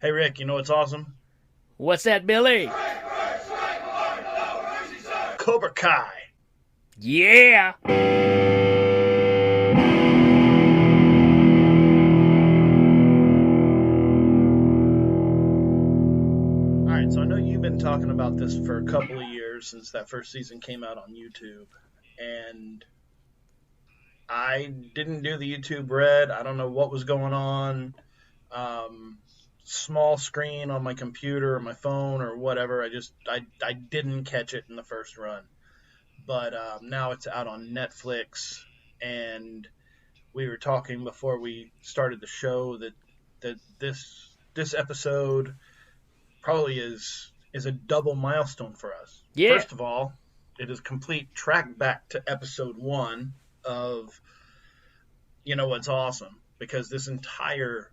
Hey, Rick, you know what's awesome? What's that, Billy? Cobra Kai. Yeah. All right, so I know you've been talking about this for a couple of years since that first season came out on YouTube. And I didn't do the YouTube Red. I don't know what was going on. Um, Small screen on my computer or my phone or whatever. I didn't catch it in the first run. But now it's out on Netflix, and we were talking before we started the show that this episode probably is a double milestone for us. Yeah. First of all, it is complete track back to episode 1 of what's awesome, because this entire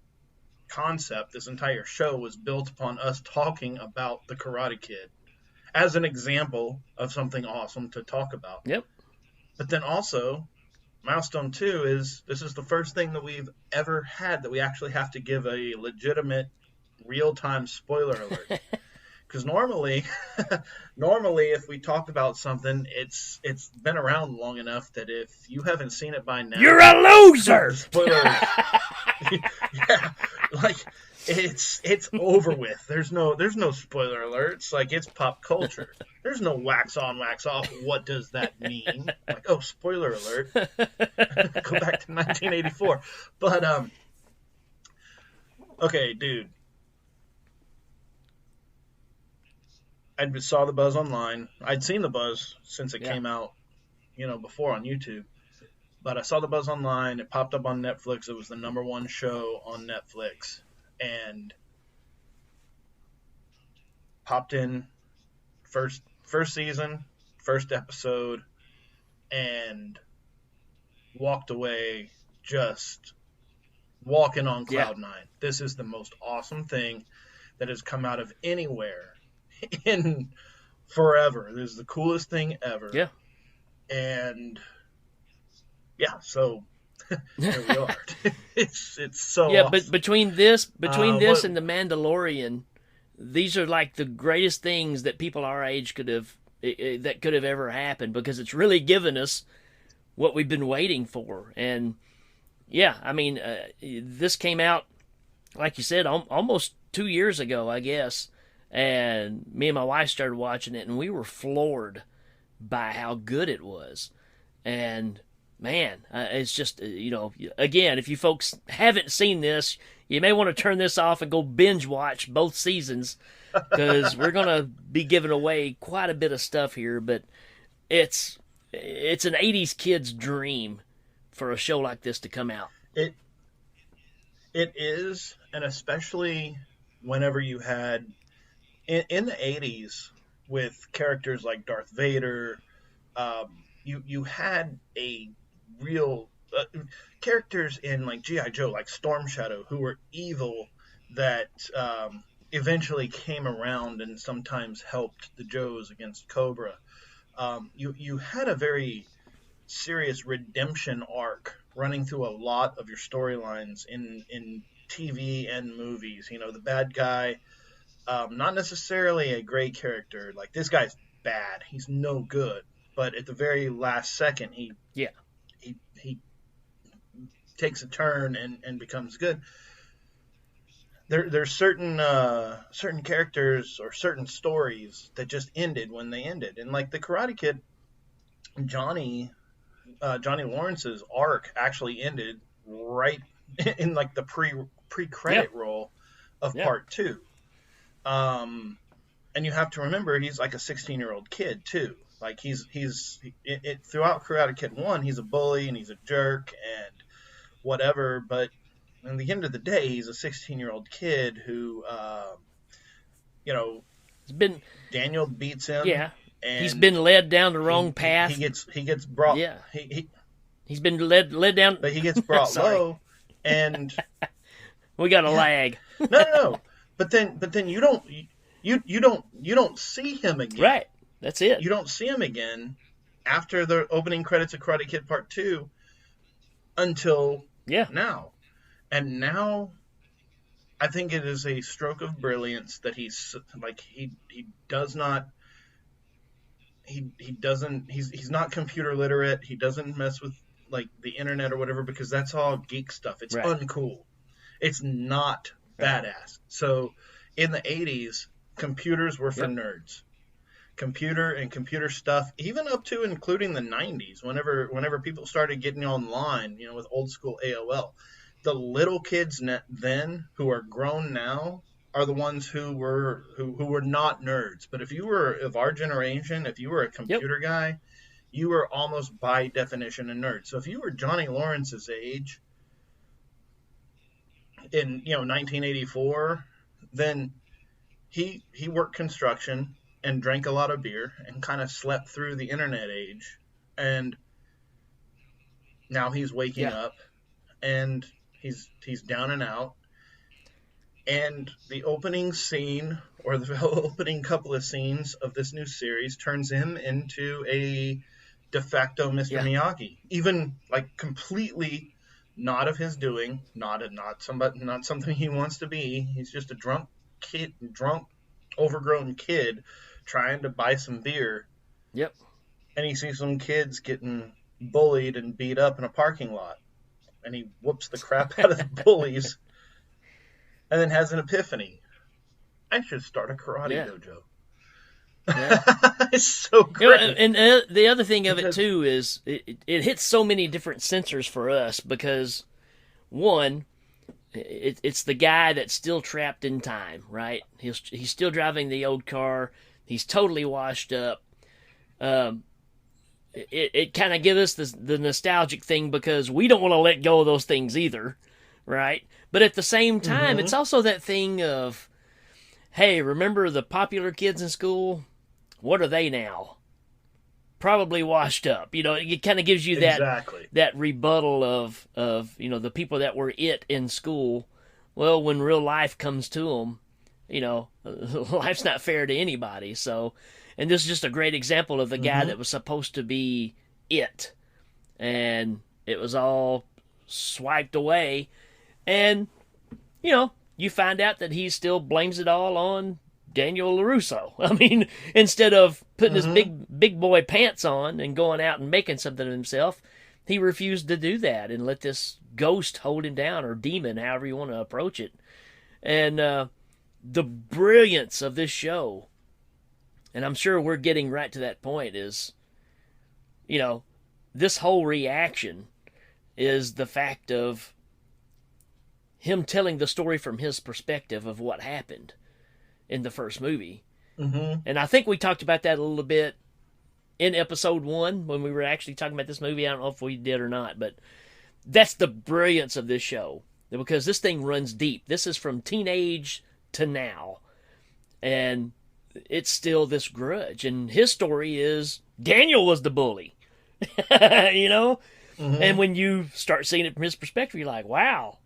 concept, this entire show was built upon us talking about the Karate Kid as an example of something awesome to talk about. Yep. But then also, milestone 2 is this is the first thing that we've ever had that we actually have to give a legitimate real-time spoiler alert. Because normally if we talk about something, it's been around long enough that if you haven't seen it by now, You're a loser. Spoilers. Yeah, like it's over with. There's no spoiler alerts. Like, it's pop culture. There's no wax on, wax off. What does that mean? Like, oh, spoiler alert. Go back to 1984. But okay, dude. I saw the buzz online. I'd seen the buzz since it came out, before on YouTube. But I saw the buzz online. It popped up on Netflix. It was the #1 show on Netflix. And popped in first season, first episode, and walked away just walking on cloud nine. This is the most awesome thing that has come out of anywhere in forever. This is the coolest thing ever. Yeah. And yeah, so here we are. It's so yeah, awesome. but between this and the Mandalorian, these are like the greatest things that people our age could have ever happened, because it's really given us what we've been waiting for. And yeah, I mean, this came out, like you said, almost 2 years ago, I guess. And me and my wife started watching it, and we were floored by how good it was. And man, it's just, again, if you folks haven't seen this, you may want to turn this off and go binge watch both seasons, because we're going to be giving away quite a bit of stuff here. But it's an 80s kid's dream for a show like this to come out. It is, and especially whenever you had in the 80s with characters like Darth Vader, you had a real characters in like G.I. Joe, like Storm Shadow, who were evil, that eventually came around and sometimes helped the Joes against Cobra. You had a very serious redemption arc running through a lot of your storylines in TV and movies. The bad guy, not necessarily a great character. Like, this guy's bad. He's no good. But at the very last second, he takes a turn and becomes good. There's certain characters or certain stories that just ended when they ended. And like the Karate Kid, Johnny Lawrence's arc actually ended right in like the pre-credit roll of part 2. And you have to remember, he's like a 16-year-old kid too. Like, he's throughout Karate Kid 1, he's a bully and he's a jerk and whatever. But at the end of the day, he's a 16-year-old kid who, Daniel beats him. Yeah. And he's been led down the wrong path. He gets brought. Yeah. He's been led down. But he gets brought low, and we got a lag. No. But then you don't see him again. Right. That's it. You don't see him again after the opening credits of Karate Kid Part 2 until now. And now, I think it is a stroke of brilliance that he does not he doesn't he's not computer literate. He doesn't mess with like the internet or whatever because that's all geek stuff. It's Right. uncool. It's not Right. badass. So in the 80s, computers were for Yep. nerds. Computer and computer stuff, even up to including the 90s, whenever people started getting online, with old school AOL, the little kids then who are grown now are the ones who were not nerds. But if you were of our generation, if you were a Yep. computer guy, you were almost by definition a nerd. So if you were Johnny Lawrence's age in 1984, then he worked construction and drank a lot of beer and kind of slept through the internet age, and now he's waking Yeah. up and he's down and out. And the opening scene, or the opening couple of scenes of this new series, turns him into a de facto Mr. Yeah. Miyagi, even like completely not of his doing, not something he wants to be. He's just a drunk, overgrown kid trying to buy some beer, Yep. and he sees some kids getting bullied and beat up in a parking lot, and he whoops the crap out of the bullies, and then has an epiphany. I should start a karate Yeah. dojo. Yeah. It's so great. And the other thing of it too is it hits so many different sensors for us because one, it's the guy that's still trapped in time, right? He's still driving the old car. He's totally washed up. It kind of gives us the nostalgic thing because we don't want to let go of those things either, right? But at the same time, it's also that thing of, hey, remember the popular kids in school? What are they now? Probably washed up. It kind of gives you Exactly. that rebuttal of the people that were it in school. Well, when real life comes to them, life's not fair to anybody. So, and this is just a great example of the guy that was supposed to be it, and it was all swiped away, and you find out that he still blames it all on Daniel LaRusso. I mean, instead of putting his big boy pants on and going out and making something of himself, he refused to do that and let this ghost hold him down, or demon, however you want to approach it. And the brilliance of this show, and I'm sure we're getting right to that point, is, this whole reaction is the fact of him telling the story from his perspective of what happened in the first movie. And I think we talked about that a little bit in episode 1 when we were actually talking about this movie. I don't know if we did or not, but that's the brilliance of this show, because this thing runs deep. This is from teenage to now, and it's still this grudge. And his story is Daniel was the bully, And when you start seeing it from his perspective, you're like, wow,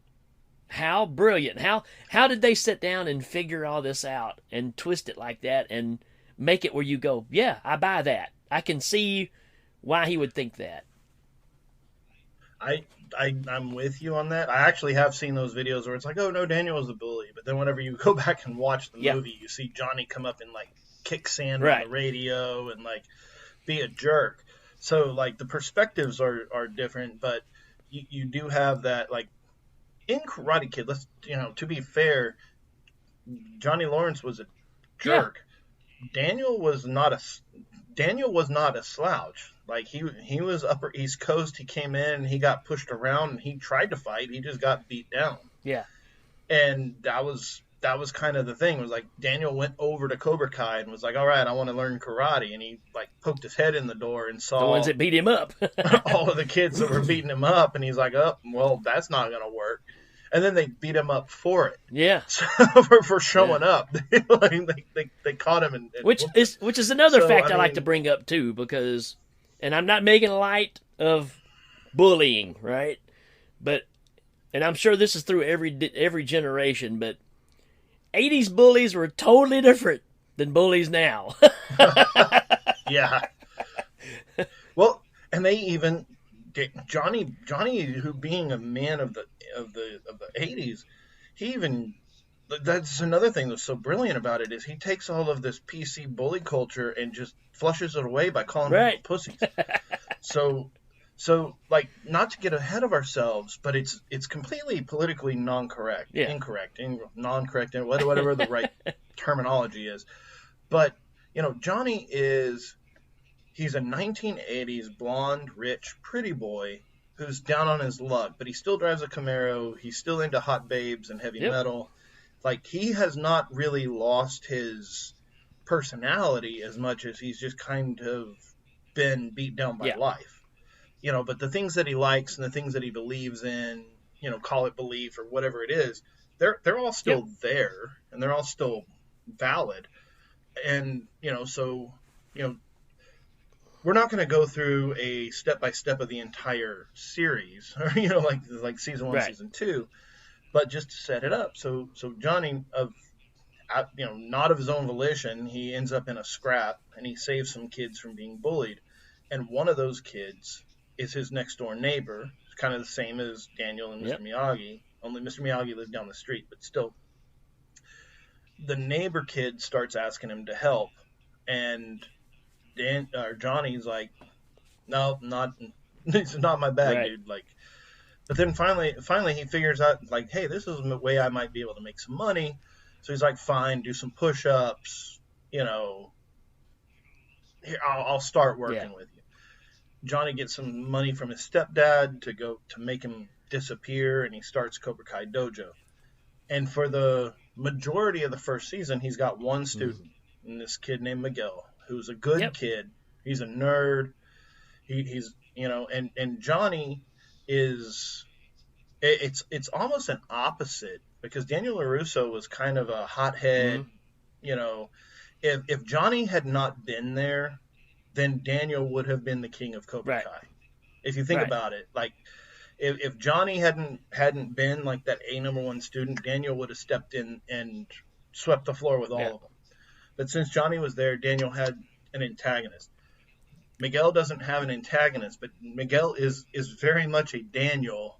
how brilliant. How did they sit down and figure all this out and twist it like that and make it where you go, yeah, I buy that. I can see why he would think that. I'm with you on that. I actually have seen those videos where it's like, oh no, Daniel was the bully, but then whenever you go back and watch the movie, you see Johnny come up and like kick sand on the radio and like be a jerk. So like the perspectives are different, but you do have that, like in Karate Kid. Let's to be fair, Johnny Lawrence was a jerk. Daniel was not a slouch. Like he was Upper East Coast. He came in and he got pushed around and he tried to fight. He just got beat down. Yeah. And that was kind of the thing. It was like Daniel went over to Cobra Kai and was like, all right, I want to learn karate. And he like poked his head in the door and saw the ones that beat him up. all of the kids that were beating him up. And he's like, oh, well, that's not going to work. And then they beat him up for it. Yeah. So, for showing up. Like, they caught him. And which is another fact I like to bring up too, because, and I'm not making light of bullying, right? And I'm sure this is through every generation, but 80s bullies were totally different than bullies now. Yeah. Well, and they even Johnny, who being a man of the 80s, he even that's another thing that's so brilliant about it is he takes all of this PC bully culture and just flushes it away by calling people Right. pussies. So like, not to get ahead of ourselves, but it's completely politically Yeah. incorrect, non-correct, and whatever the right terminology is. But Johnny he's a 1980s blonde, rich, pretty boy who's down on his luck, but he still drives a Camaro. He's still into hot babes and heavy Yep. metal. Like, he has not really lost his personality as much as he's just kind of been beat down by Yeah. life. But the things that he likes and the things that he believes in, call it belief or whatever it is, they're all Yep. still there, and they're all still valid. And so we're not going to go through a step by step of the entire series, or like season 1, Right. season 2, but just to set it up. So Johnny, not of his own volition, he ends up in a scrap, and he saves some kids from being bullied, and one of those kids is his next door neighbor. It's kind of the same as Daniel and Mr. Yep. Miyagi, only Mr. Miyagi lived down the street, but still, the neighbor kid starts asking him to help, and Johnny's like, no, it's not my bag, Right. dude. Like, but then finally he figures out, like, hey, this is a way I might be able to make some money. So he's like, fine, do some push-ups. Here, I'll start working with you. Johnny gets some money from his stepdad to make him disappear, and he starts Cobra Kai Dojo. And for the majority of the first season, he's got one student, and this kid named Miguel, who's a good kid. He's a nerd. He's and Johnny is, it's almost an opposite, because Daniel LaRusso was kind of a hothead. If Johnny had not been there, then Daniel would have been the king of Cobra Kai. If you think about it, like, if Johnny hadn't been like that number one student, Daniel would have stepped in and swept the floor with all of them. But since Johnny was there, Daniel had an antagonist. Miguel doesn't have an antagonist, but Miguel is very much a Daniel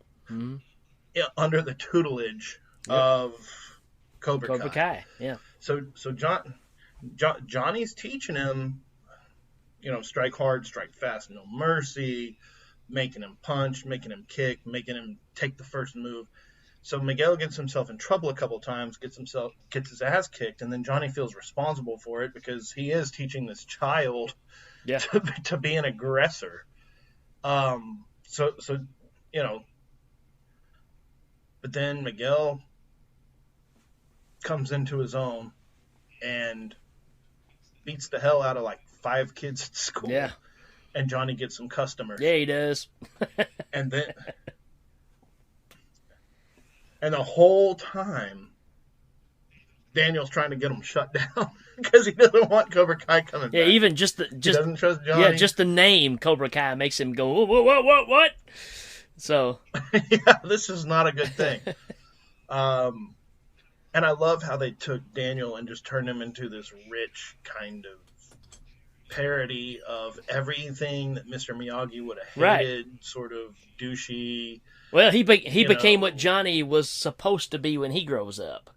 under the tutelage of Cobra Kai. Yeah. So Johnny's teaching him, strike hard, strike fast, no mercy, making him punch, making him kick, making him take the first move. So Miguel gets himself in trouble a couple times, gets his ass kicked, and then Johnny feels responsible for it because he is teaching this child to be an aggressor. So but then Miguel comes into his own and beats the hell out of like 5 kids at school. Yeah. And Johnny gets some customers. Yeah, he does. And the whole time, Daniel's trying to get him shut down because he doesn't want Cobra Kai coming back. Yeah, even he doesn't trust Johnny. Yeah, just the name Cobra Kai makes him go, what? So yeah, this is not a good thing. And I love how they took Daniel and just turned him into this rich kind of parody of everything that Mr. Miyagi would have hated, sort of douchey. Well, he became what Johnny was supposed to be when he grows up.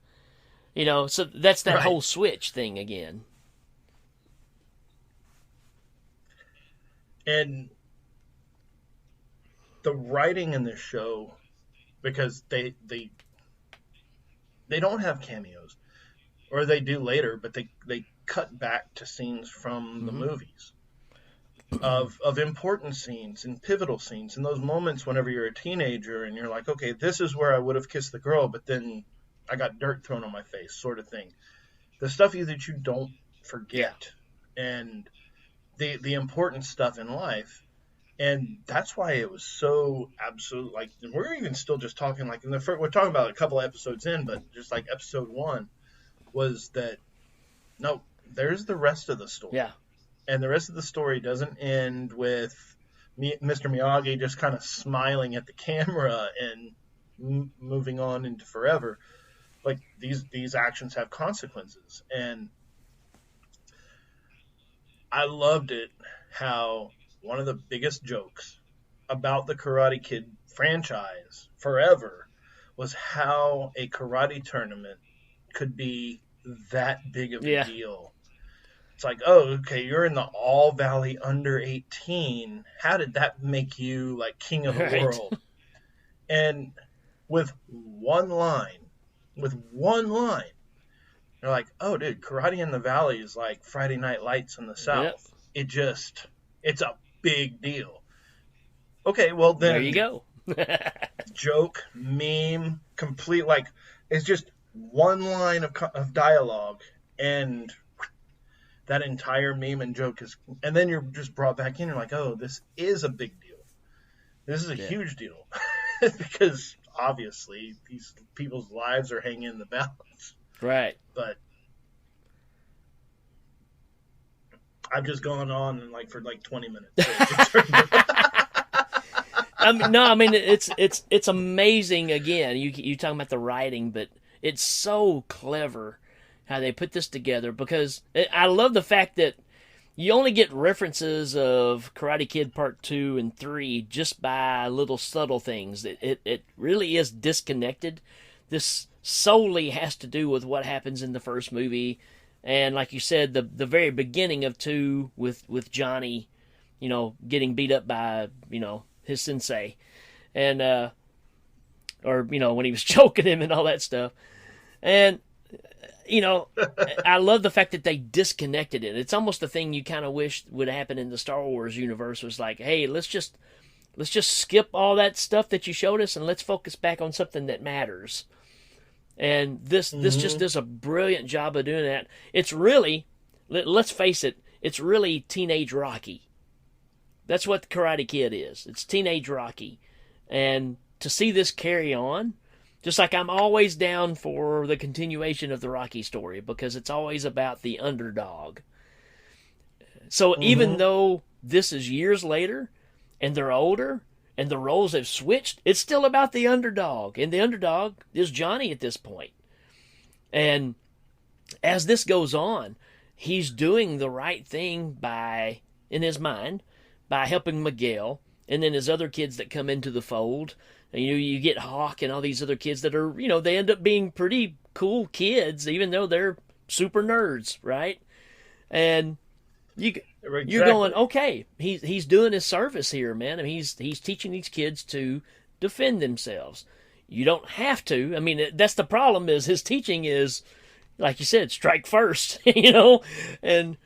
So that's that whole switch thing again. And the writing in this show, because they don't have cameos, or they do later, but they cut back to scenes from the movies of important scenes and pivotal scenes, and those moments whenever you're a teenager and you're like, okay, this is where I would have kissed the girl, but then I got dirt thrown on my face, sort of thing. The stuff that you don't forget, and the important stuff in life. And that's why it was so absolute. Like, we're even still just talking, like, we're talking about a couple of episodes in, but just like episode 1 was that, no, there's the rest of the story. Yeah. And the rest of the story doesn't end with Mr. Miyagi just kind of smiling at the camera and moving on into forever. Like, these actions have consequences. And I loved it how one of the biggest jokes about the Karate Kid franchise forever was how a karate tournament could be that big of a Yeah. deal. It's like, oh, okay, you're in the All Valley under 18. How did that make you like king of the Right. world? And with with one line, they're like, oh, dude, Karate in the Valley is like Friday Night Lights in the Yep. South. It's a big deal. Okay, well There you then, go. joke, meme, complete, like, it's just one line of dialogue, and that entire meme and joke is, and then you're just brought back in. You're like, oh, this is a big deal. This is a Yeah. huge deal because obviously these people's lives are hanging in the balance. Right. But I've just gone on and like for like 20 minutes. No, I mean it's amazing. Again, you talking about the writing, but it's so clever how they put this together because I love the fact that you only get references of Karate Kid Part 2 and 3 just by little subtle things. It really is disconnected. This solely has to do with what happens in the first movie. And like you said, the very beginning of 2 with Johnny, getting beat up by, his sensei. And, or, when he was choking him and all that stuff. And, I love the fact that they disconnected it. It's almost the thing you kind of wish would happen in the Star Wars universe was like, hey, let's just skip all that stuff that you showed us and let's focus back on something that matters. And this just does a brilliant job of doing that. It's really, let's face it, it's really teenage Rocky. That's what the Karate Kid is. It's teenage Rocky. And to see this carry on, just like I'm always down for the continuation of the Rocky story because it's always about the underdog. So even though this is years later and they're older and the roles have switched, it's still about the underdog. And the underdog is Johnny at this point. And as this goes on, he's doing the right thing in his mind, by helping Miguel and then his other kids that come into the fold. And, you get Hawk and all these other kids that are, they end up being pretty cool kids, even though they're super nerds, right? And you're going, okay, he's doing his service here, man. I mean, he's teaching these kids to defend themselves. You don't have to. I mean, that's the problem is his teaching is, like you said, strike first, and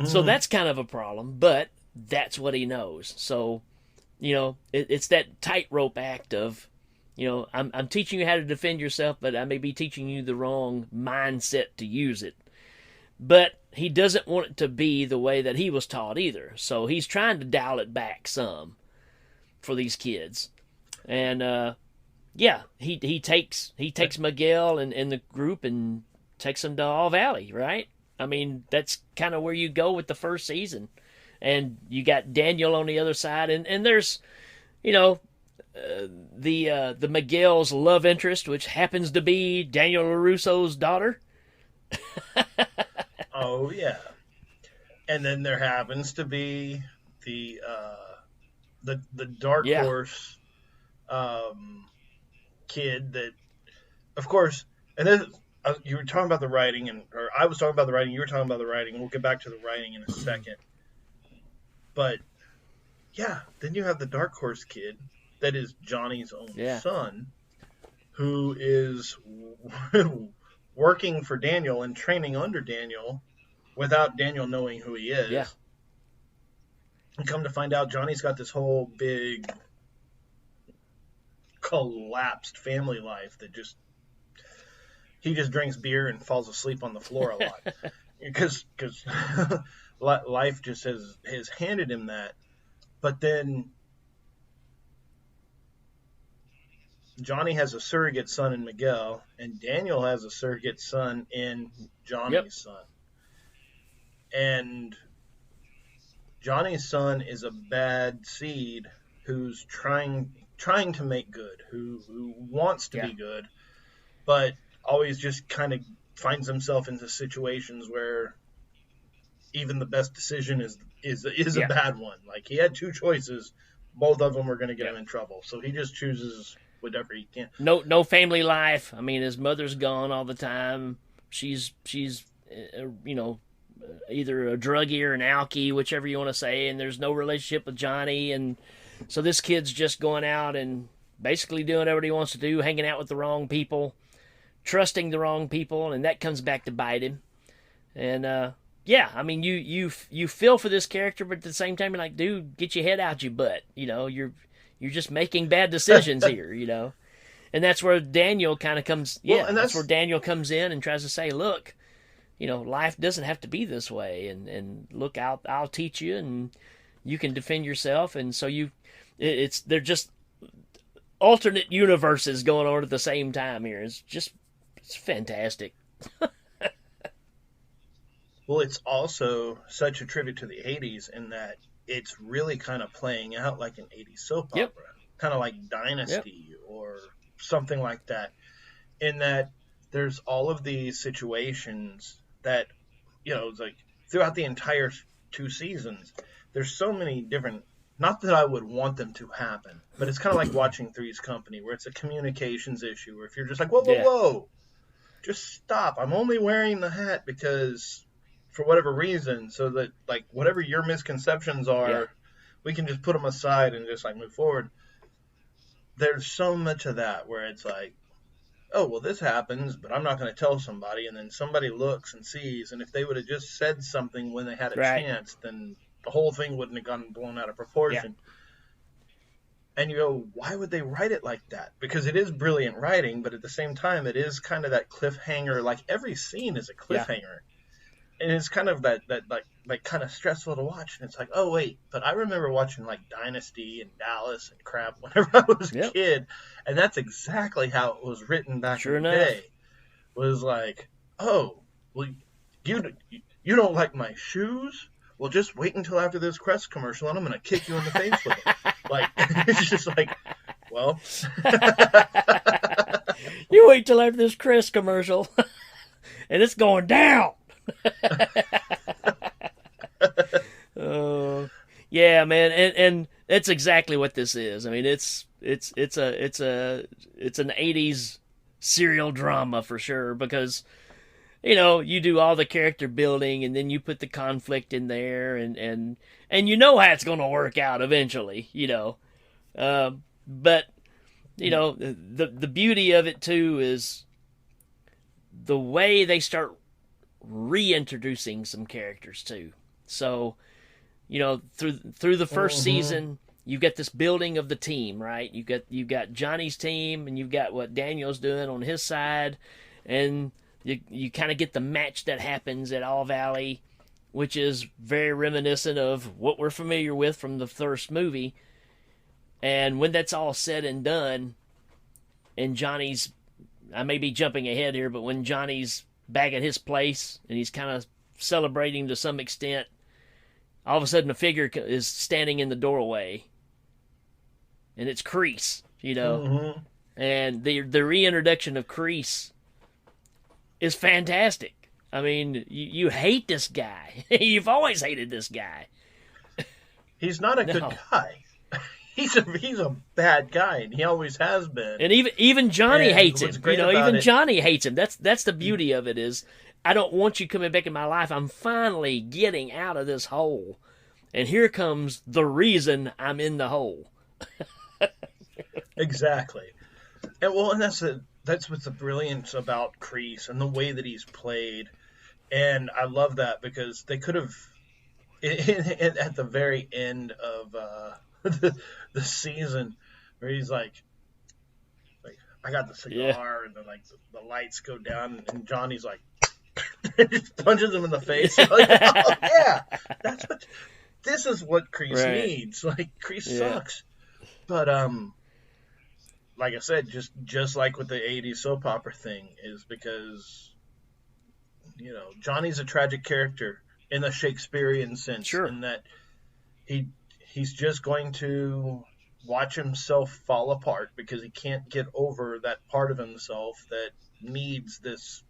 so that's kind of a problem, but that's what he knows. So, it's that tightrope act of, I'm teaching you how to defend yourself, but I may be teaching you the wrong mindset to use it. But he doesn't want it to be the way that he was taught either. So he's trying to dial it back some for these kids. And he takes Miguel and the group and takes them to All Valley, right? I mean, that's kind of where you go with the first season. And you got Daniel on the other side, and there's, the Miguel's love interest, which happens to be Daniel LaRusso's daughter. Oh yeah, and then there happens to be the dark horse kid that, of course, and then you were talking about the writing, or I was talking about the writing. You were talking about the writing. We'll get back to the writing in a second. But yeah, then you have the dark horse kid that is Johnny's own son, who is working for Daniel and training under Daniel without Daniel knowing who he is. Yeah. And come to find out, Johnny's got this whole big collapsed family life that he just drinks beer and falls asleep on the floor a lot. Because life just has handed him that. But then Johnny has a surrogate son in Miguel, and Daniel has a surrogate son in Johnny's son. And Johnny's son is a bad seed who's trying to make good, who wants to be good, but always just kind of finds himself into situations where even the best decision is a bad one. Like, he had two choices, both of them were going to get him in trouble, so he just chooses whatever he can. No family life. I mean, his mother's gone all the time. she's you know, either a druggie or an alkie, whichever you want to say, and there's no relationship with Johnny, and so this kid's just going out and basically doing whatever he wants to do, hanging out with the wrong people, trusting the wrong people, and that comes back to bite him. And yeah, I mean, you feel for this character, but at the same time, you're like, dude, get your head out your butt. You know, you're just making bad decisions here. You know, and that's where Daniel kind of comes. Yeah, well, that's where Daniel comes in and tries to say, look, you know, life doesn't have to be this way, and look, I'll teach you, and you can defend yourself, and so they're just alternate universes going on at the same time here. It's fantastic. Well, it's also such a tribute to the 80s in that it's really kind of playing out like an 80s soap opera, kind of like Dynasty or something like that, in that there's all of these situations that, you know, it's like throughout the entire 2 seasons, there's so many different, not that I would want them to happen, but it's kind of like watching Three's Company, where it's a communications issue, where if you're just like, whoa, just stop. I'm only wearing the hat because, for whatever reason, so that, like, whatever your misconceptions are, we can just put them aside and just, like, move forward. There's so much of that where it's like, oh, well, this happens, but I'm not going to tell somebody, and then somebody looks and sees, and if they would have just said something when they had a chance, then the whole thing wouldn't have gotten blown out of proportion. And you go, why would they write it like that? Because it is brilliant writing, but at the same time, it is kind of that cliffhanger. Like, every scene is a cliffhanger. And it's kind of that like kind of stressful to watch. And it's like, oh, wait, but I remember watching, like, Dynasty and Dallas and crap whenever I was a kid. And that's exactly how it was written back in the day. Was like, oh, well, you don't like my shoes? Well, just wait until after this Crest commercial, and I'm going to kick you in the face with it. Like, it's just like, well. You wait till after this Crest commercial, and it's going down. Yeah, man, and that's exactly what this is. I mean, it's an 80s serial drama for sure, because, you know, you do all the character building, and then you put the conflict in there, and you know how it's going to work out eventually, you know. But, you know, the beauty of it too is the way they start reintroducing some characters too. So, you know, through the first season, you get this building of the team, right? You got Johnny's team, and you've got what Daniel's doing on his side, and you kind of get the match that happens at All Valley, which is very reminiscent of what we're familiar with from the first movie. And when that's all said and done, and Johnny's, I may be jumping ahead here, but when Johnny's back at his place and he's kind of celebrating to some extent, all of a sudden a figure is standing in the doorway, and it's Kreese, you know. And the reintroduction of Kreese is fantastic. I mean, you hate this guy. You've always hated this guy. He's not a good guy. He's a bad guy, and he always has been. And even Johnny hates him. You know, even Johnny hates him. That's the beauty of it, is I don't want you coming back in my life. I'm finally getting out of this hole. And here comes the reason I'm in the hole. Exactly. And that's what's the brilliance about Kreese and the way that he's played. And I love that, because they could have, at the very end of the season, where he's like, I got the cigar, and then, like, the lights go down, and Johnny's like, just punches him in the face. Like, oh yeah, this is what Kreese needs. Like, Kreese sucks. But like I said, just like with the 80s soap opera thing, is because, you know, Johnny's a tragic character in the Shakespearean sense, in that he's just going to watch himself fall apart because he can't get over that part of himself that needs this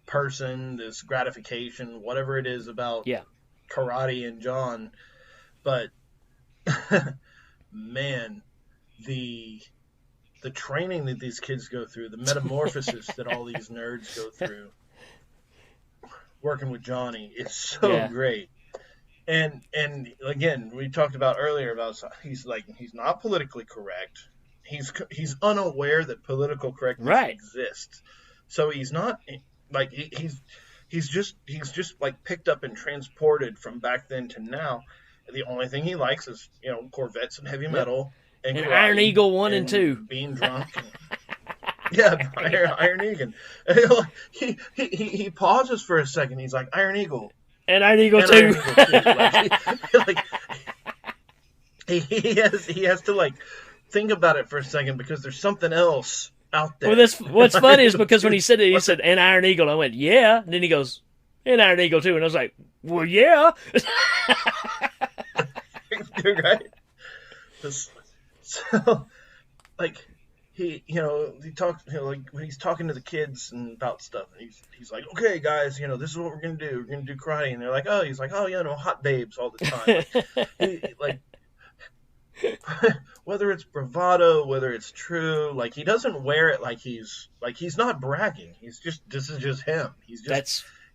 person, this gratification, whatever it is about karate and John. But man, the the training that these kids go through, the metamorphosis that all these nerds go through, working with Johnny is so Yeah. great. And again, we talked about earlier about he's not politically correct. He's unaware that political correctness Right. exists. So he's not like he's just like picked up and transported from back then to now. The only thing he likes is, Corvettes and heavy metal and And karate Iron Eagle 1 and and 2. being drunk. Yeah, Iron Eagle. He pauses for a second. He's like, Iron Eagle. And Iron Eagle And 2. Iron Eagle 2. He has to like think about it for a second because there's something else out there. Well, what's funny is because when he said it, he said, and Iron Eagle. I went, yeah. And then he goes, and Iron Eagle 2. And I was like, well, yeah. Right? So, like, he talks, like when he's talking to the kids and about stuff, and he's like, okay, guys, this is what we're gonna do. We're gonna do karate, and they're like, oh, he's like, oh, hot babes all the time. Whether it's bravado, whether it's true, like he doesn't wear it like he's not bragging. This is just him.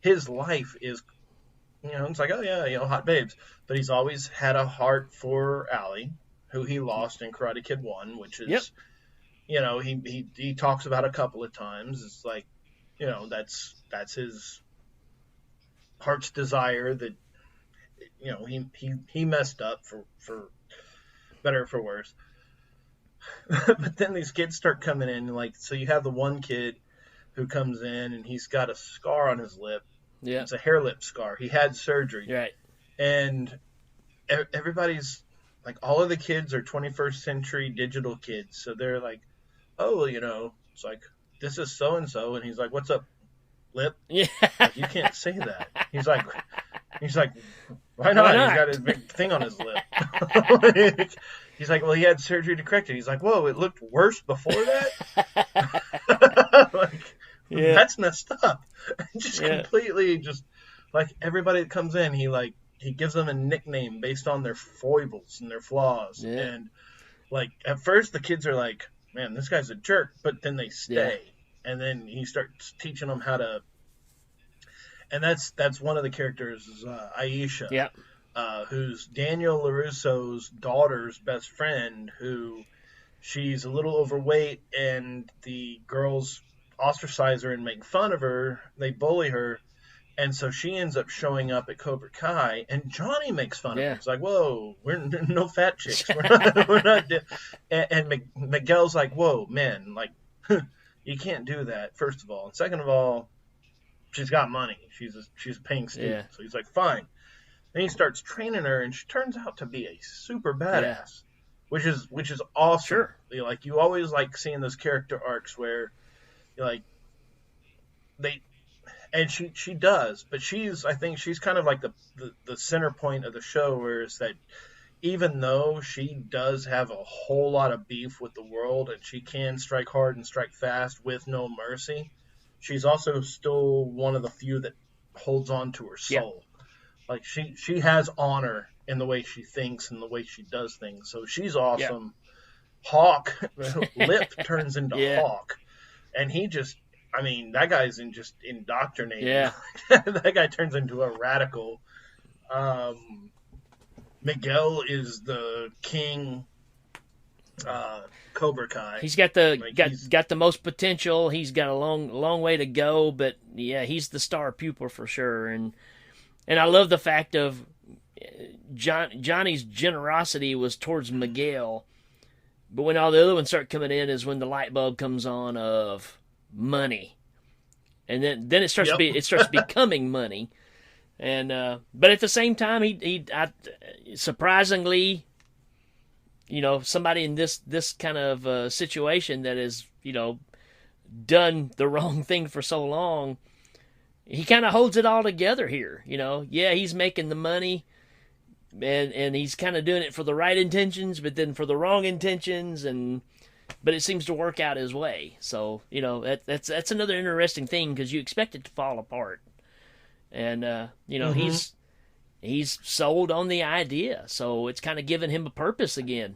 His life is, it's like, oh yeah, hot babes. But he's always had a heart for Allie, who he lost in Karate Kid 1, which is, he talks about a couple of times. It's like, that's his heart's desire that, he messed up for better or for worse. But then these kids start coming in, like, so you have the one kid who comes in and he's got a scar on his lip. Yeah. It's a hair lip scar. He had surgery. Right. And everybody's like, all of the kids are 21st century digital kids. So they're like, oh, it's like, this is so-and-so. And he's like, what's up, lip? Yeah. Like, you can't say that. He's like, why not? He's got his big thing on his lip. He's like, well, he had surgery to correct it. He's like, whoa, it looked worse before that? That's messed up. Just completely, like, everybody that comes in, he gives them a nickname based on their foibles and their flaws. Yeah. And, like, at first the kids are like, man, this guy's a jerk. But then they stay. Yeah. And then he starts teaching them how to. And that's one of the characters, is Aisha. Yeah. Who's Daniel LaRusso's daughter's best friend, who she's a little overweight, and the girls ostracize her and make fun of her. They bully her. And so she ends up showing up at Cobra Kai, and Johnny makes fun of her. It's like, whoa, we're no fat chicks. We're not. And Miguel's like, whoa, man, like, you can't do that, first of all. And second of all, she's got money. She's a paying student. Yeah. So he's like, fine. Then he starts training her, and she turns out to be a super badass, which is awesome. Sure. Like, you always like seeing those character arcs where, like, and she does, but I think she's kind of like the center point of the show, where it's that even though she does have a whole lot of beef with the world, and she can strike hard and strike fast with no mercy, she's also still one of the few that holds on to her soul. Yeah. Like, she has honor in the way she thinks and the way she does things. So she's awesome. Yeah. Hawk, Lip turns into Hawk. And he just, that guy's just indoctrinated. Yeah. That guy turns into a radical. Miguel is the king. Cobra Kai. He's got got the most potential. He's got a long way to go, but yeah, he's the star pupil for sure. And I love the fact of Johnny's generosity was towards Miguel, but when all the other ones start coming in is when the light bulb comes on of money, and then it starts it starts becoming money. And but at the same time, he surprisingly, somebody in this kind of situation that has done the wrong thing for so long, he kind of holds it all together here. He's making the money, and he's kind of doing it for the right intentions, but then for the wrong intentions, but it seems to work out his way. So that's another interesting thing, because you expect it to fall apart, and he's sold on the idea, so it's kind of given him a purpose again.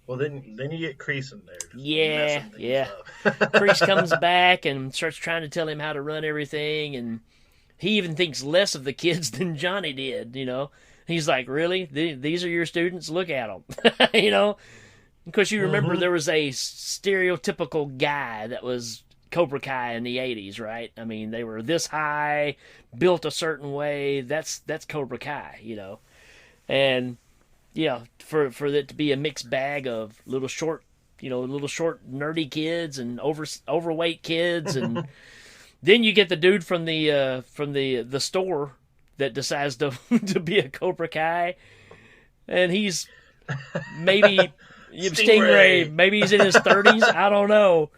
Well, then you get Kreese in there, just Yeah, messing things yeah. up. Kreese comes back and starts trying to tell him how to run everything, and he even thinks less of the kids than Johnny did. He's like, "Really? These are your students? Look at them." Of course, you remember Mm-hmm. there was a stereotypical guy that was Cobra Kai in the '80s, right? I mean, they were this high, built a certain way. That's Cobra Kai. And for it to be a mixed bag of little short nerdy kids and overweight kids, and then you get the dude from the store that decides to to be a Cobra Kai, and he's maybe Stingray. Stingray. Maybe he's in his 30s. I don't know,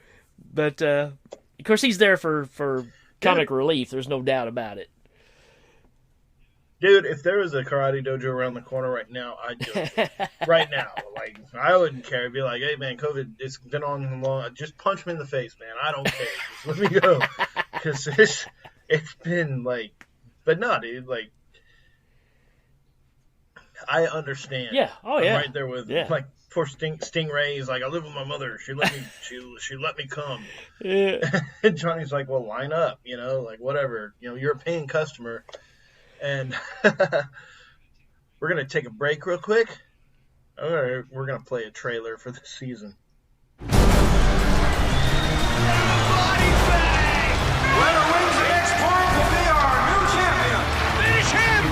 but of course he's there for Dude, comic relief. There's no doubt about it. dude, if there was a karate dojo around the corner right now, I'd go to it. Right now. Like, I wouldn't care. I'd be like, hey, man, COVID, it's been on long. Just punch me in the face, man. I don't care. Just let me go. Because it's been like, but no, dude, like, I understand. Yeah. Oh I'm yeah. right there with Yeah. like poor Stingray. He's like, I live with my mother. She let me. She let me come. Yeah. And Johnny's like, well, line up. Like whatever. You're a paying customer, and we're gonna take a break real quick. We're gonna play a trailer for the season. Whoever wins the next point will be our new champion. Finish him!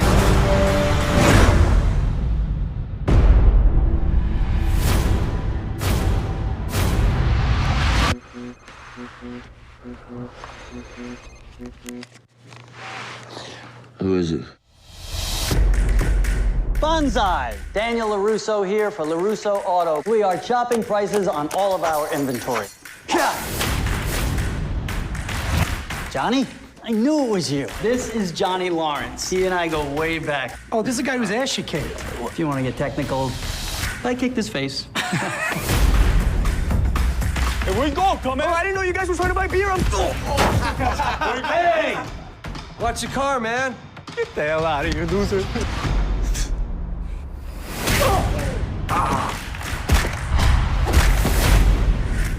Who is it? Banzai! Daniel LaRusso here for LaRusso Auto. We are chopping prices on all of our inventory. Johnny? I knew it was you. This is Johnny Lawrence. He and I go way back. Oh, this is the guy whose ass you kicked. If you want to get technical, I kicked his face. Hey, where's golf coming? Oh, I didn't know you guys were trying to buy beer. Hey! Watch your car, man. Get the hell out of here, loser.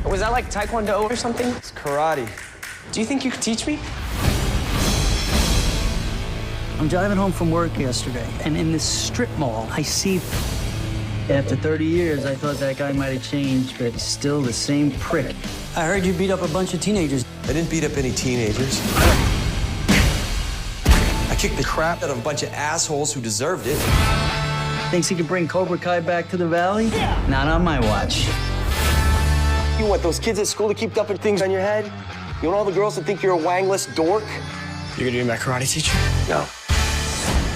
Was that like Taekwondo or something? It's karate. Do you think you could teach me? I'm driving home from work yesterday, and in this strip mall, I see... After 30 years, I thought that guy might have changed, but he's still the same prick. I heard you beat up a bunch of teenagers. I didn't beat up any teenagers. I kicked the crap out of a bunch of assholes who deserved it. Thinks he can bring Cobra Kai back to the Valley? Yeah. Not on my watch. You want those kids at school to keep dumping things on your head? You want all the girls to think you're a wangless dork? You're gonna be my karate teacher? No.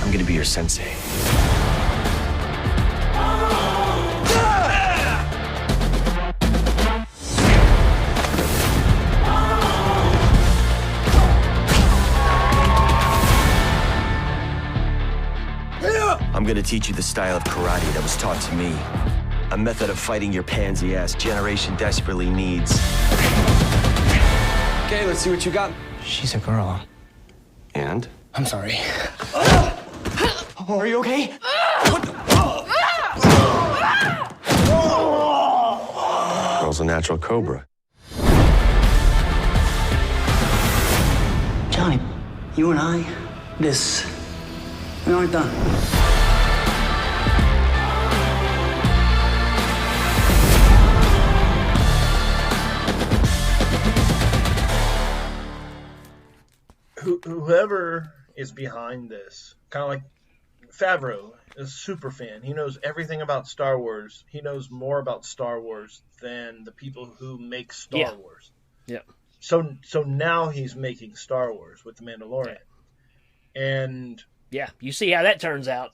I'm gonna be your sensei. I'm gonna teach you the style of karate that was taught to me. A method of fighting your pansy ass generation desperately needs. Okay, let's see what you got. She's a girl. And? I'm sorry. Are you okay? Girl's a natural cobra. Johnny, you and I, we aren't done. Whoever is behind this, kind of like Favreau, is a super fan. He knows everything about Star Wars. He knows more about Star Wars than the people who make Star Wars. Yeah. So now he's making Star Wars with the Mandalorian, and Yeah. You see how that turns out.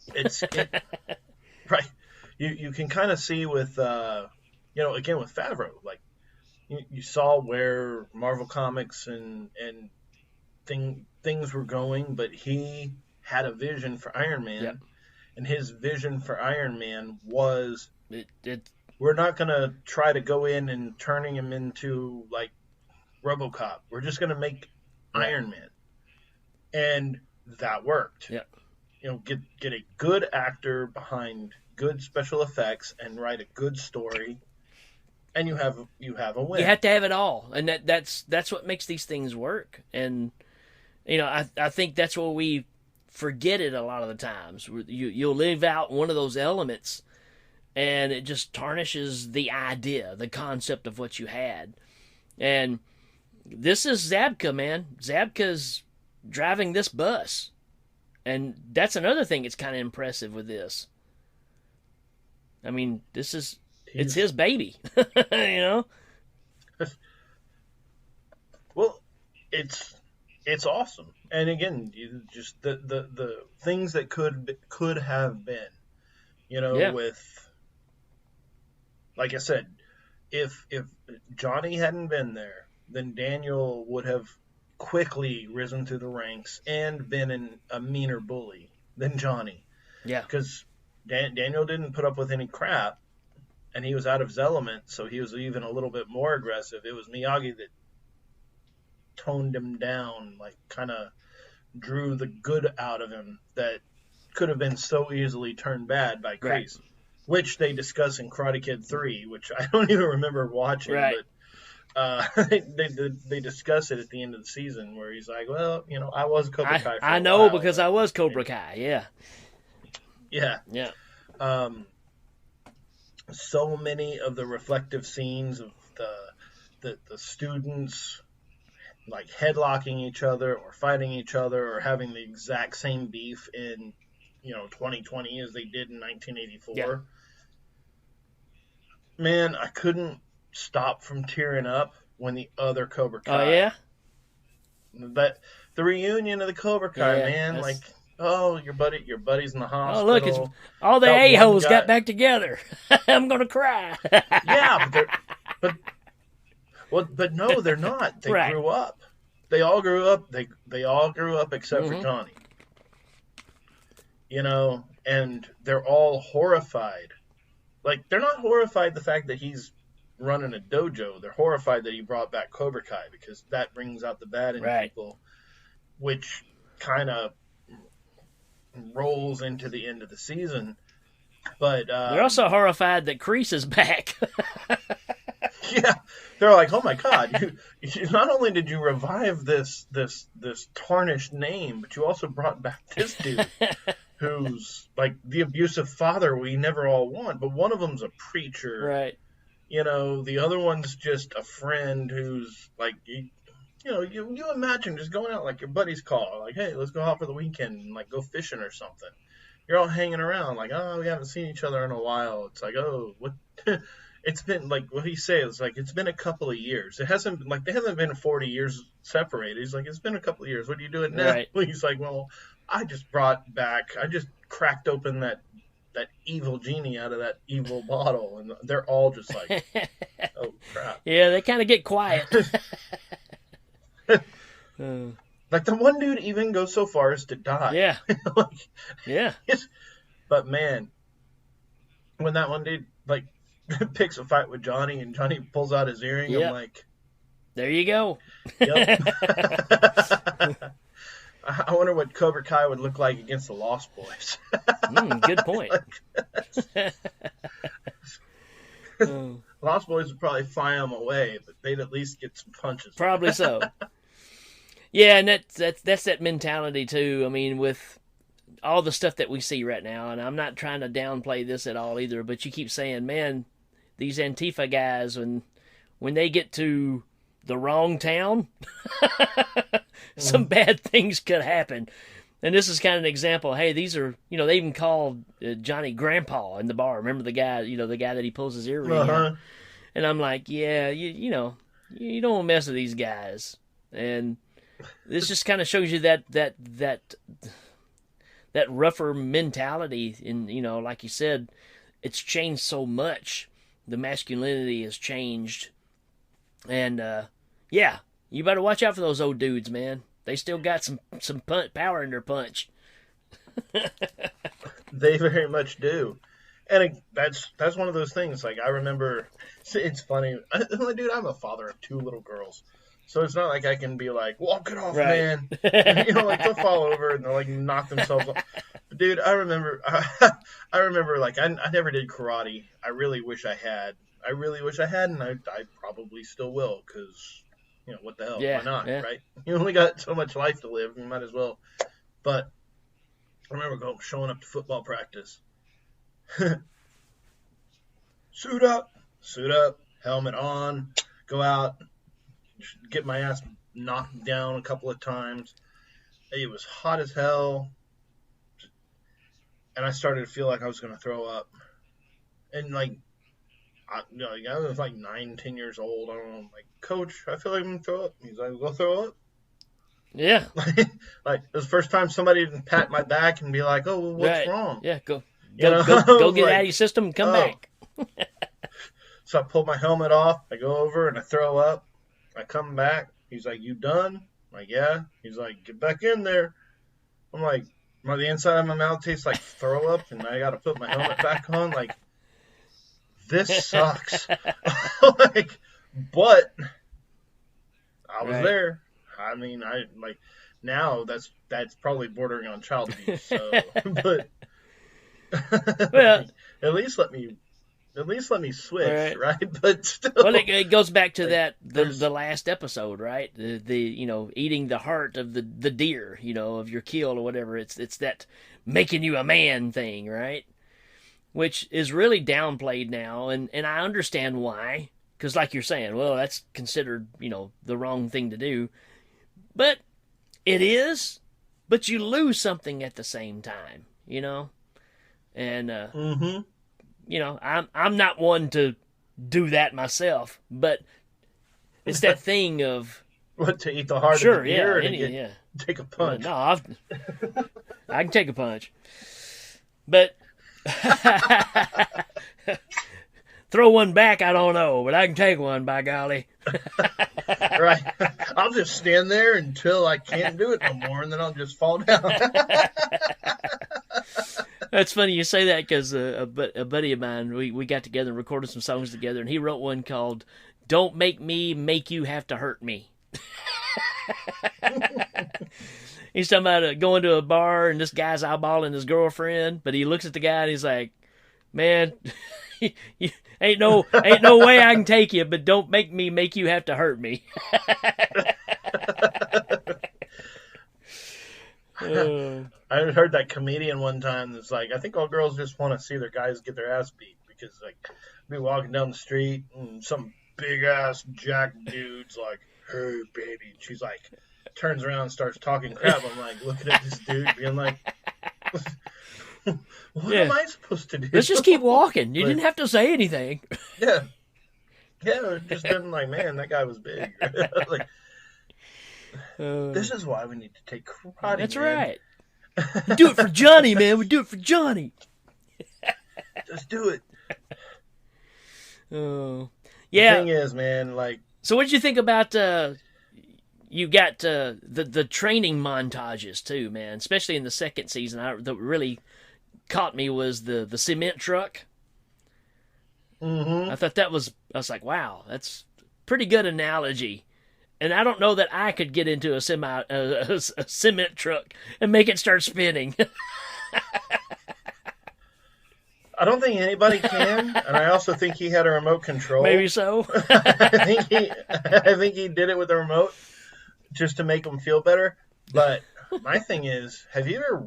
right. You can kind of see with again with Favreau, like you saw where Marvel Comics and things were going, but he had a vision for Iron Man. Yep. And his vision for Iron Man was It we're not going to try to go in and turning him into like RoboCop. We're just going to make Iron Man. And that worked. Yeah. Get a good actor behind good special effects and write a good story, and you have a win. You have to have it all, and that's what makes these things work. And I think that's what we forget it a lot of the times. You'll live out one of those elements, and it just tarnishes the idea, the concept of what you had. And this is Zabka, man. Zabka's driving this bus. And that's another thing that's kind of impressive with this. I mean, it's his baby, Well, it's awesome. And again, just the things that could have been, with, like I said, if Johnny hadn't been there, then Daniel would have quickly risen through the ranks and been a meaner bully than Johnny. Yeah. Because Daniel didn't put up with any crap, and he was out of his element, so he was even a little bit more aggressive. It was Miyagi that toned him down, like kind of drew the good out of him that could have been so easily turned bad by Kreese, right. Which they discuss in Karate Kid 3, which I don't even remember watching, right. But they discuss it at the end of the season where he's like, well, I was Cobra Kai for I a know while, because I was Cobra Kai, yeah. Yeah. So many of the reflective scenes of the students like headlocking each other or fighting each other or having the exact same beef in 2020 as they did in 1984. Yeah. Man, I couldn't stop from tearing up when the other Cobra Kai. Oh yeah. The reunion of the Cobra Kai, man, like, oh, your buddy's in the hospital. Oh look, it's all the a-holes got back together. I'm gonna cry. Yeah, but no, they're not. They right. grew up. They all grew up. They all grew up except for Johnny. And they're all horrified. Like, they're not horrified the fact that he's running a dojo. They're horrified that he brought back Cobra Kai because that brings out the bad in people, which kind of rolls into the end of the season. But they're also horrified that Kreese is back. Yeah, they're like, oh my God! You not only did you revive this tarnished name, but you also brought back this dude who's like the abusive father we never all want. But one of them's a preacher, right? The other one's just a friend who's like, you imagine just going out like your buddies call, like, hey, let's go out for the weekend and like go fishing or something. You're all hanging around like, oh, we haven't seen each other in a while. It's like, oh, what? It's been like what he says, like it's been a couple of years. It hasn't they haven't been 40 years separated. He's like, it's been a couple of years. What are you doing now? Right. He's like, well, I just cracked open that evil genie out of that evil bottle, and they're all just like, oh crap. Yeah, they kind of get quiet. Like the one dude even goes so far as to die. Yeah. Yeah. But man, when that one dude like picks a fight with Johnny and Johnny pulls out his earring, I'm like, there you go. Yep. I wonder what Cobra Kai would look like against the Lost Boys. Good point. Lost Boys would probably fly them away, but they'd at least get some punches. Probably so. Yeah, and that's that mentality too. I mean, with all the stuff that we see right now, and I'm not trying to downplay this at all either, but you keep saying, man, these Antifa guys, when they get to the wrong town, some bad things could happen. And this is kind of an example. Hey, these are, they even called Johnny Grandpa in the bar. Remember the guy, the guy that he pulls his earring out? And I'm like, yeah, you don't want to mess with these guys. And this just kind of shows you that rougher mentality. And, like you said, it's changed so much. The masculinity has changed. And, you better watch out for those old dudes, man. They still got some power in their punch. They very much do. And that's one of those things. Like, I remember, it's funny. Dude, I'm a father of 2 little girls. So it's not like I can be like, walk it off, man. Like, they'll fall over and they'll, like, knock themselves off. Dude, I remember, I remember, like, I never did karate. I really wish I had. And I probably still will, because, what the hell? Why Yeah, not, yeah. right? You only got so much life to live, you might as well. But I remember showing up to football practice. Suit up, helmet on, go out, get my ass knocked down a couple of times. It was hot as hell. And I started to feel like I was going to throw up. And, like, I was like 9, 10 years old. I don't know. I'm like, Coach, I feel like I'm going to throw up. He's like, go throw up. Yeah. Like, it was the first time somebody didn't pat my back and be like, oh, well, what's wrong? Yeah, go You know? get Like, out of your system and come back. So I pull my helmet off. I go over and I throw up. I come back. He's like, you done? I'm like, yeah. He's like, get back in there. I'm like, the inside of my mouth tastes like throw up, and I got to put my helmet back on. Like, this sucks. Like, but I was there. I mean, now that's probably bordering on child abuse. So, but Well, at least let me switch, right? But still, well, it goes back to that the last episode, right? The eating the heart of the deer, of your kill or whatever. It's that making you a man thing, right? Which is really downplayed now, and I understand why. Because, like you're saying, well, that's considered the wrong thing to do, but it is. But you lose something at the same time, and I'm not one to do that myself, but it's that thing of what, to eat the heart of the deer and take a punch. No, I can take a punch, but throw one back, I don't know, but I can take one, by golly. Right. I'll just stand there until I can't do it no more, and then I'll just fall down. That's funny you say that, because a buddy of mine, we got together and recorded some songs together, and he wrote one called "Don't Make Me Make You Have to Hurt Me." He's talking about going to a bar, and this guy's eyeballing his girlfriend, but he looks at the guy and he's like, man, ain't no way I can take you, but don't make me make you have to hurt me. I heard that comedian one time that's like, I think all girls just want to see their guys get their ass beat, because, like, be walking down the street and some big ass jack dude's like, hey baby, and she's like, turns around and starts talking crap. I'm like, looking at this dude being like, what am I supposed to do? Let's just keep walking. You didn't have to say anything. Yeah, just been like, man, that guy was big. Like, this is why we need to take karate. That's man. right. We do it for Johnny, man. We do it for Johnny. Just do it. Oh, yeah. The thing is, man, like. So, what did you think about? You got the training montages too, man. Especially in the second season, that really caught me was the cement truck. Mm-hmm. I thought I was like, wow, that's a pretty good analogy. And I don't know that I could get into a cement truck and make it start spinning. I don't think anybody can, and I also think he had a remote control. Maybe so. I think he did it with a remote just to make him feel better. But my thing is, have you ever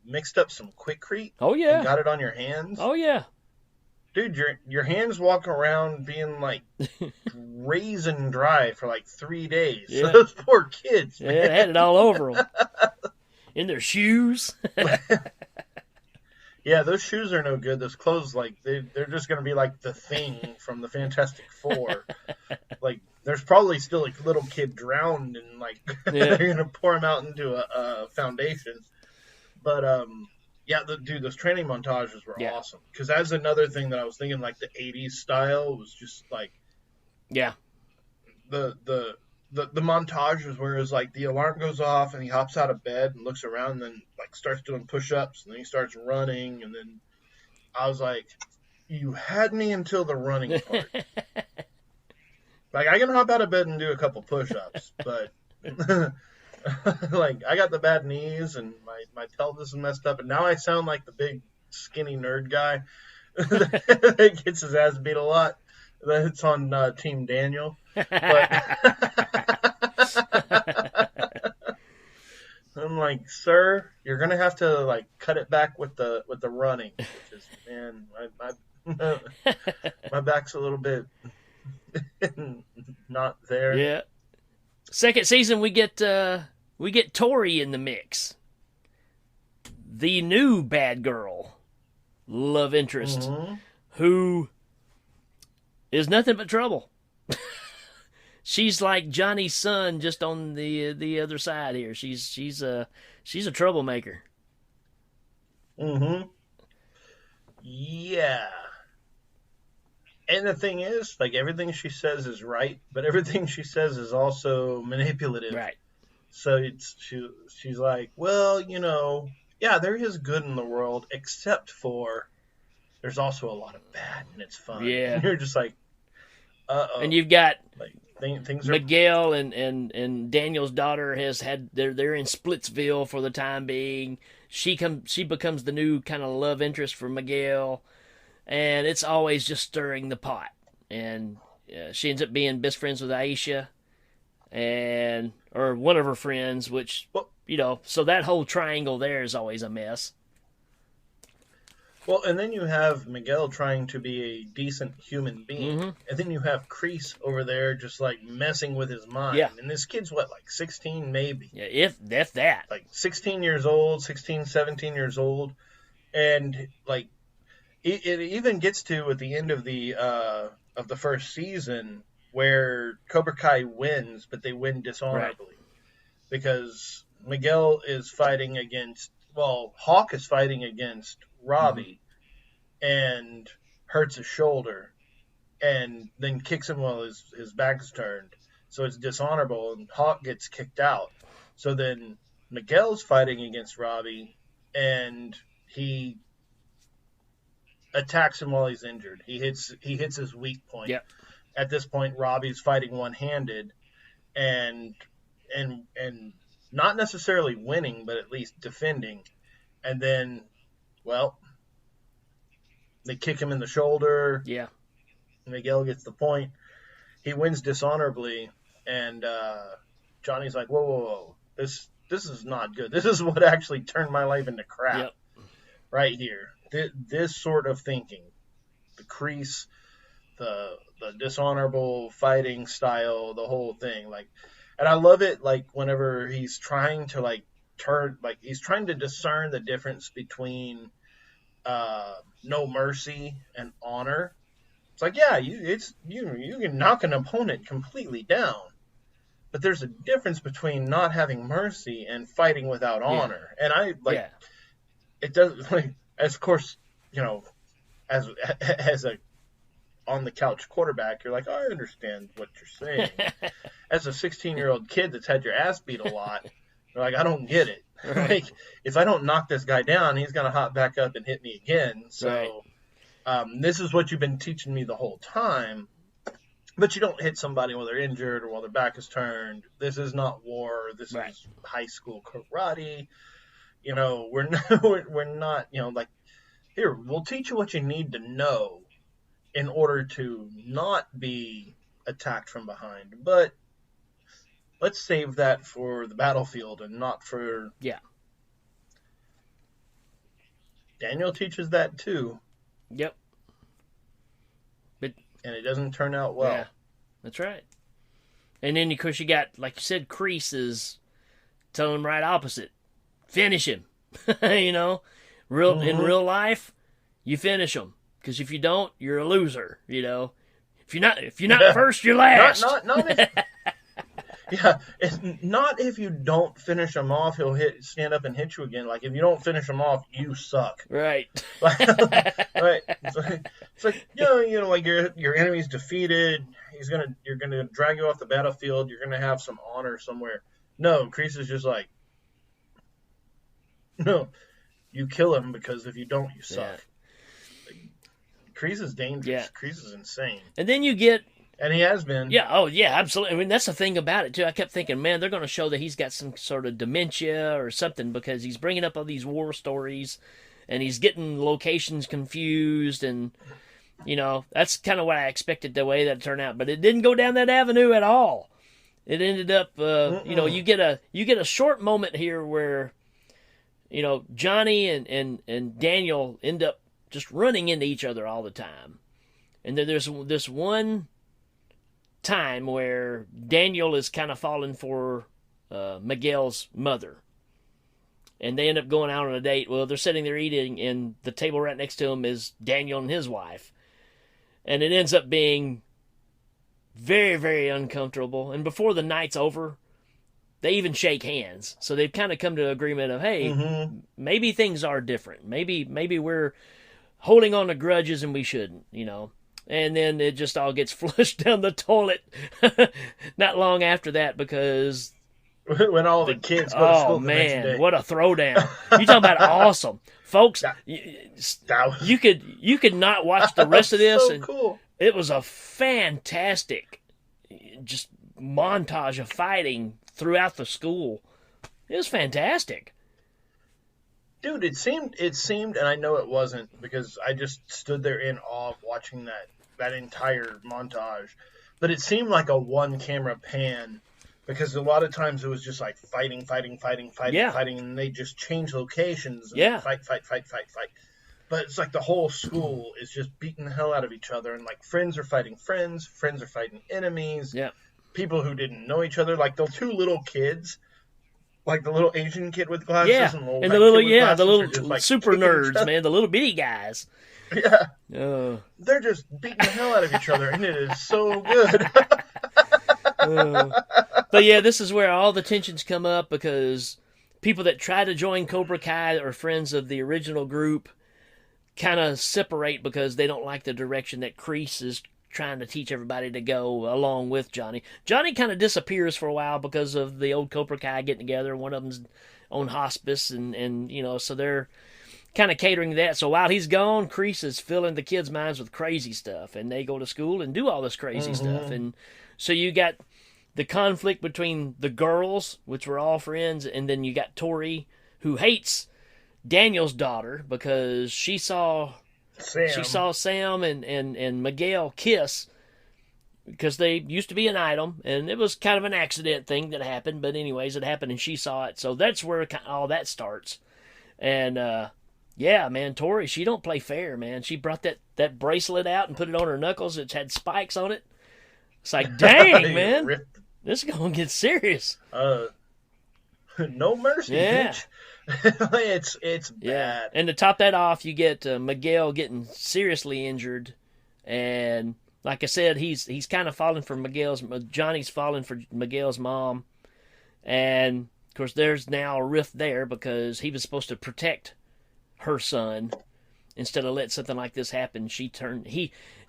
mixed up some Quikrete? Oh yeah. And got it on your hands? Oh yeah. Dude, your hands walk around being like raisin dry for like 3 days. Yeah. Those poor kids. Yeah, they had it all over them. In their shoes. Yeah, those shoes are no good. Those clothes, like, they're just going to be like the Thing from the Fantastic Four. Like, there's probably still a little kid drowned, and like they're going to pour him out into a foundation. But yeah, dude, those training montages were awesome. Because that's another thing that I was thinking, like the 80s style was just like, yeah, the montages where it's like the alarm goes off and he hops out of bed and looks around and then like starts doing push-ups and then he starts running, and then I was like, you had me until the running part. Like, I can hop out of bed and do a couple push-ups, but Like, I got the bad knees and my pelvis is messed up, and now I sound like the big skinny nerd guy that gets his ass beat a lot. That's on Team Daniel. But I'm like, sir, you're gonna have to like cut it back with the running, which is, man, my my back's a little bit not there. Yeah. Second season, we get Tori in the mix, the new bad girl, love interest, who is nothing but trouble. She's like Johnny's son, just on the other side here. She's a troublemaker. Yeah. And the thing is, like, everything she says is right, but everything she says is also manipulative. Right. So she's like, well, yeah, there is good in the world, except for there's also a lot of bad, and it's fun. Yeah. And you're just like, uh-oh. And you've got like things are... Miguel and Daniel's daughter they're in Splitsville for the time being. She becomes the new kind of love interest for Miguel, and it's always just stirring the pot. And she ends up being best friends with Aisha, or one of her friends, which, so that whole triangle there is always a mess. Well, and then you have Miguel trying to be a decent human being, and then you have Kreese over there just like messing with his mind. Yeah. And this kid's what, like 16 maybe? Yeah, if that. Like 16 years old, 16, 17 years old, and like it even gets to at the end of the first season where Cobra Kai wins, but they win dishonorably because Miguel is fighting against. Well, Hawk is fighting against Robbie and hurts his shoulder and then kicks him while his back is turned. So it's dishonorable, and Hawk gets kicked out. So then Miguel's fighting against Robbie, and he attacks him while he's injured. He hits his weak point. Yep. At this point, Robbie's fighting one-handed and not necessarily winning, but at least defending. And then, well, they kick him in the shoulder. Yeah. Miguel gets the point. He wins dishonorably, and Johnny's like, whoa. This is not good. This is what actually turned my life into crap. Yep. Right here. This sort of thinking. The Kreese, the dishonorable fighting style, the whole thing. Like, and I love it, like, whenever he's trying to, like, he's trying to discern the difference between no mercy and honor. It's like, yeah, you can knock an opponent completely down, but there's a difference between not having mercy and fighting without honor. And I like it does, like, as of course, as a on the couch quarterback, you're like, oh, I understand what you're saying. As a 16-year-old kid that's had your ass beat a lot, you're like, I don't get it. Right. Like, if I don't knock this guy down, he's gonna hop back up and hit me again. So, this is what you've been teaching me the whole time. But you don't hit somebody while they're injured or while their back is turned. This is not war. This is high school karate. We're not. Like, here, we'll teach you what you need to know in order to not be attacked from behind. But let's save that for the battlefield and not for... Yeah. Daniel teaches that too. Yep. And it doesn't turn out well. Yeah, that's right. And then, of course, you got, like you said, Kreese is telling him right opposite. Finish him. In real life, you finish him. Because if you don't, you're a loser. If you're not first, you're last. Not if, yeah, it's not if you don't finish him off, he'll stand up and hit you again. Like, if you don't finish him off, you suck. Right. Right. It's like like your enemy's defeated. You're gonna drag you off the battlefield. You're gonna have some honor somewhere. No, Kreese is just like, no, you kill him, because if you don't, you suck. Yeah. Kreese is dangerous. Yeah. Kreese is insane. And then you get And he has been. Yeah, oh yeah, absolutely. I mean, that's the thing about it too. I kept thinking, man, they're going to show that he's got some sort of dementia or something because he's bringing up all these war stories, and he's getting locations confused, and that's kind of what I expected the way that turned out. But it didn't go down that avenue at all. It ended up, you get a short moment here where, Johnny and Daniel end up just running into each other all the time, and then there's this one time where Daniel is kind of falling for Miguel's mother, and they end up going out on a date. Well, they're sitting there eating, and the table right next to him is Daniel and his wife, and it ends up being very, very uncomfortable. And before the night's over, they even shake hands, so they've kind of come to an agreement of, hey, maybe things are different. Maybe we're holding on to grudges and we shouldn't, And then it just all gets flushed down the toilet not long after that, because when all the kids go to school the next day. What a throwdown. You talking about awesome. Folks, you could not watch the rest of this. So and cool. It was a fantastic just montage of fighting throughout the school. It was fantastic. Dude, it seemed, and I know it wasn't because I just stood there in awe watching that entire montage, but it seemed like a one camera pan, because a lot of times it was just like fighting, and they just change locations and fight. But it's like the whole school is just beating the hell out of each other, and like friends are fighting friends are fighting enemies, people who didn't know each other, like the two little kids. Like the little Asian kid with glasses and the little super nerds, man, the little bitty guys. Yeah. They're just beating the hell out of each other, and it is so good. But yeah, this is where all the tensions come up, because people that try to join Cobra Kai or friends of the original group kind of separate because they don't like the direction that Kreese is trying to teach everybody to go along with Johnny. Johnny kind of disappears for a while because of the old Cobra Kai getting together. One of them's on hospice, and so they're kind of catering to that. So while he's gone, Kreese is filling the kids' minds with crazy stuff, and they go to school and do all this crazy stuff. And so you got the conflict between the girls, which were all friends, and then you got Tori, who hates Daniel's daughter because she saw Sam and Miguel kiss, because they used to be an item, and it was kind of an accident thing that happened, but anyways, it happened and she saw it. So that's where all that starts. And yeah, man, Tori, she don't play fair, man. She brought that bracelet out and put it on her knuckles. It had spikes on it. It's like, dang, man, this is gonna get serious. No mercy, bitch. It's bad. And to top that off, you get Miguel getting seriously injured, and like I said, he's kind of falling for Johnny's falling for Miguel's mom, and of course there's now a rift there because he was supposed to protect her son instead of let something like this happen.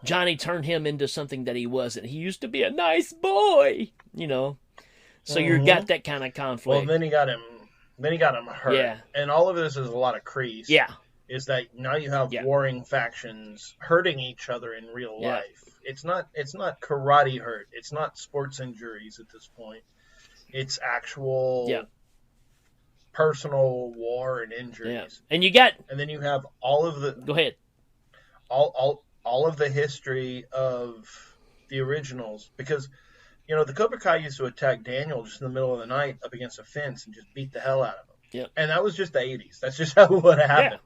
Johnny turned him into something that he wasn't. He used to be a nice boy, So you got that kind of conflict. Well, then he got him hurt. Yeah. And all of this is a lot of Kreese. Yeah. Is that now you have warring factions hurting each other in real life. It's not karate hurt. It's not sports injuries at this point. It's actual personal war and injuries. Yeah. And then you have all of the Go ahead. All of the history of the originals, because the Cobra Kai used to attack Daniel just in the middle of the night up against a fence and just beat the hell out of him. Yeah. And that was just the 80s. That's just how it would happen. Yeah.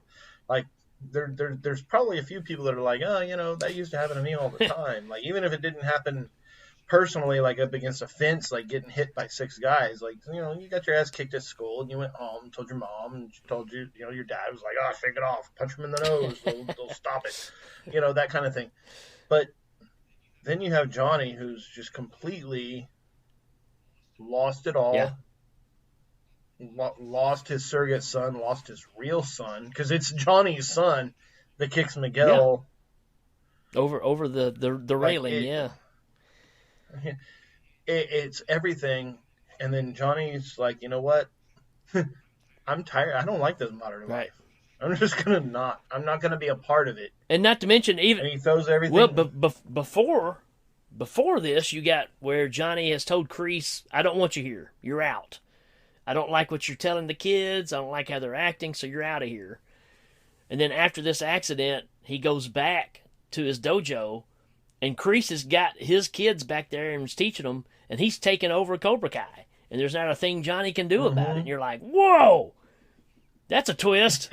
Like, there's probably a few people that are like, oh, that used to happen to me all the time. Like, even if it didn't happen personally, like up against a fence, like getting hit by 6 guys, like, you got your ass kicked at school and you went home, told your mom, and she told you, your dad was like, oh, shake it off, punch him in the nose, they'll stop it. That kind of thing. But then you have Johnny, who's just completely lost it all. Yeah. Lost his surrogate son, lost his real son, because it's Johnny's son that kicks Miguel over the railing. It's everything. And then Johnny's like, you know what? I'm tired. I don't like this modern life. I'm just I'm not gonna be a part of it. And not to mention, even and he throws everything. Well, before before this, you got where Johnny has told Kreese, I don't want you here. You're out. I don't like what you're telling the kids. I don't like how they're acting, so you're out of here. And then after this accident, he goes back to his dojo, and Kreese has got his kids back there and is teaching them, and he's taking over Cobra Kai. And there's not a thing Johnny can do about it. And you're like, whoa! That's a twist.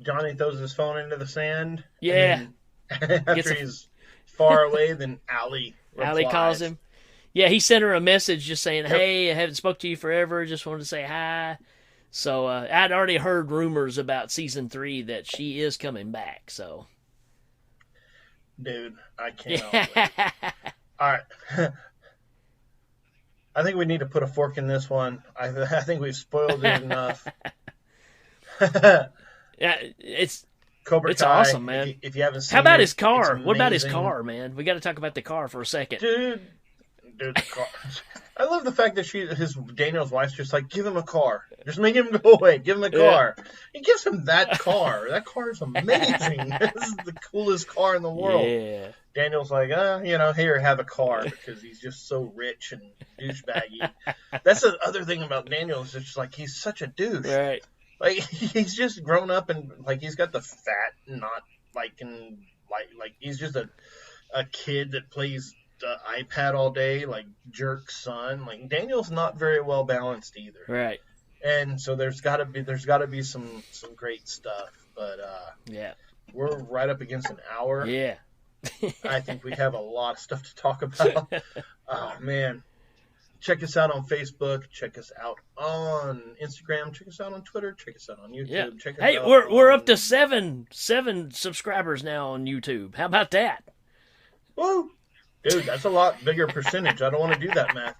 Johnny throws his phone into the sand. Yeah. After he's far away, then Allie calls him. Yeah, he sent her a message just saying, hey, I haven't spoke to you forever. Just wanted to say hi. So I'd already heard rumors about season 3 that she is coming back. So, dude, I cannot wait. All right. I think we need to put a fork in this one. I think we've spoiled it enough. Yeah, it's Cobra It's Kai, awesome, man. If you haven't seen How about it, his car? it's What about his amazing. car, man? We got to talk about the car for a second. Dude, the car. I love the fact that Daniel's wife's just like, give him a car. Just make him go away. Give him a car. He gives him that car. That car is amazing. This is the coolest car in the world. Yeah. Daniel's like, here, have a car, because he's just so rich and douchebaggy. That's the other thing about Daniel, is just like, he's such a douche. Right. Like, he's just grown up and, like, he's got the fat, not, like, he's just a kid that plays the iPad all day, like, jerk son. Like, Daniel's not very well balanced either. Right. And so there's got to be some great stuff. But, yeah. We're right up against an hour. Yeah. I think we have a lot of stuff to talk about. Oh, man. Check us out on Facebook. Check us out on Instagram. Check us out on Twitter. Check us out on YouTube. Yeah. Check us Hey, out we're on... up to seven subscribers now on YouTube. How about that? Woo! Dude, that's a lot bigger percentage. I don't want to do that math.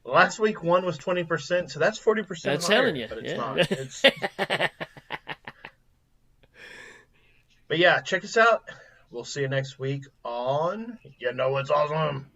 Last week, one was 20%, so that's 40%. That's higher, telling you. But it's Yeah. not. But yeah, check us out. We'll see you next week on You Know What's Awesome.